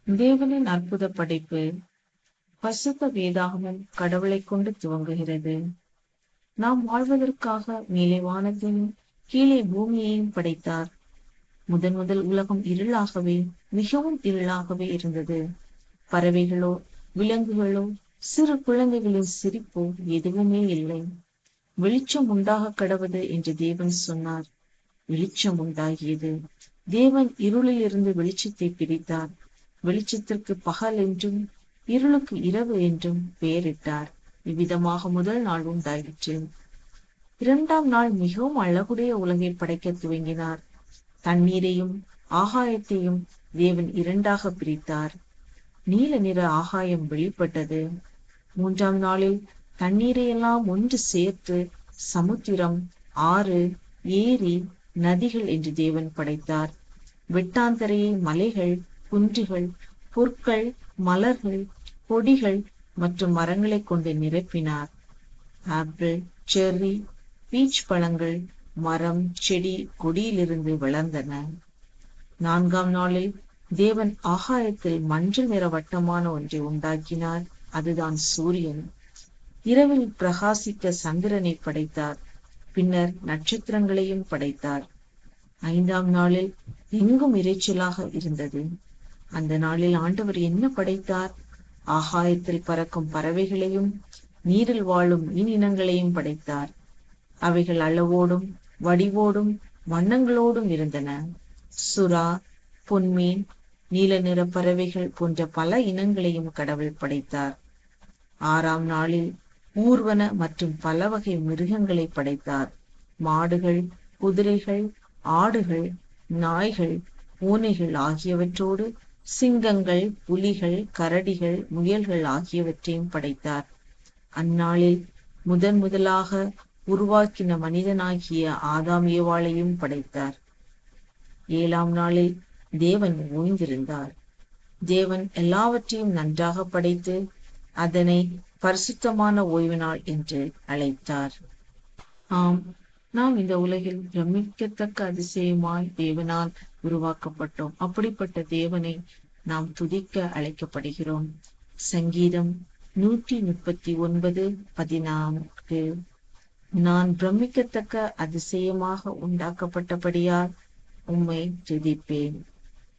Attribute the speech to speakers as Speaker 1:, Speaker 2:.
Speaker 1: தேவனின் அற்புத படைப்பு. பரிசுத்த வேதாகமம் கடவுளை கொண்டு துவங்குகிறது. நாம் வாழ்வதற்காக மேலே வானத்தையும் கீழே பூமியையும் படைத்தார். முதல் உலகம் இருளாகவே, மிகவும் இருளாகவே இருந்தது. பறவைகளோ, விலங்குகளோ, சிறு குழந்தைகளின் சிரிப்போ எதுவுமே இல்லை. வெளிச்சம் உண்டாக கடவது என்று தேவன் சொன்னார். வெளிச்சம் உண்டாகியது. தேவன் இருளில் இருந்து வெளிச்சத்தை பிரித்தார். வெளிச்சத்திற்கு பகல் என்றும் இருளுக்கு இரவு என்றும் பெயரிட்டார். இவ்விதமாக முதல் நாள் உண்டாயிற்று. இரண்டாம் நாள் மிகவும் அழகுடைய உலகை படைக்க துவங்கினார். தண்ணீரையும் ஆகாயத்தையும் தேவன் இரண்டாக பிரித்தார். நீல நிற ஆகாயம் வெளிப்பட்டது. மூன்றாம் நாளில் தண்ணீரையெல்லாம் ஒன்று சேர்த்து சமுத்திரம், ஆறு, ஏரி, நதிகள் என்று தேவன் படைத்தார். வெட்டாந்தரையை மலைகள், குன்றுகள், புற்கள், மலர்கள், கொடிகள் மற்றும் மரங்களை கொண்டு நிரப்பினார். ஆப்பிள், செர்ரி, பீச் பழங்கள் மரம், செடி, கொடியிலிருந்து வளர்ந்தன. நான்காம் நாளில் தேவன் ஆகாயத்தில் மஞ்சள் நிற வட்டமான ஒன்றை உண்டாக்கினார். அதுதான் சூரியன். இரவில் பிரகாசிக்க சந்திரனை படைத்தார். பின்னர் நட்சத்திரங்களையும் படைத்தார். ஐந்தாம் நாளில் எங்கும் இரைச்சலாக இருந்தது. அந்த நாளில் ஆண்டவர் என்ன படைத்தார்? ஆகாயத்தில் பறக்கும் பறவைகளையும் நீரில் வாழும் மீன் இனங்களையும் படைத்தார். அவைகள் அளவோடும் வடிவோடும் வண்ணங்களோடும் இருந்தன. சுறா, பொன்மீன், நீல நிற பறவைகள் போன்ற பல இனங்களையும் கடவுள் படைத்தார். ஆறாம் நாளில் ஊர்வன மற்றும் பல வகை மிருகங்களை படைத்தார். மாடுகள், குதிரைகள், ஆடுகள், நாய்கள், பூனைகள் ஆகியவற்றோடு சிங்கங்கள், புலிகள், கரடிகள், முயல்கள் ஆகியவற்றையும் படைத்தார். அந்நாளில் முதலாக உருவாக்கின மனிதனாகிய ஆதாம் ஏவாளையும் படைத்தார். ஏழாம் நாளில் தேவன் ஓய்ந்திருந்தார். தேவன் எல்லாவற்றையும் நன்றாக படைத்து அதனை பரிசுத்தமான ஓய்வு நாள் என்று அழைத்தார். ஆம், நாம் இந்த உலகில் பிரமிக்கத்தக்க அதிசயமாய் தேவனால் உருவாக்கப்பட்டோம். அப்படிப்பட்ட தேவனை நாம் துதிக்க அழைக்கப்படுகிறோம். சங்கீதம் 139:14. நான் பிரமிக்கத்தக்க அதிசயமாக உண்டாக்கப்பட்டபடியால் உம்மை துதிப்பேன்.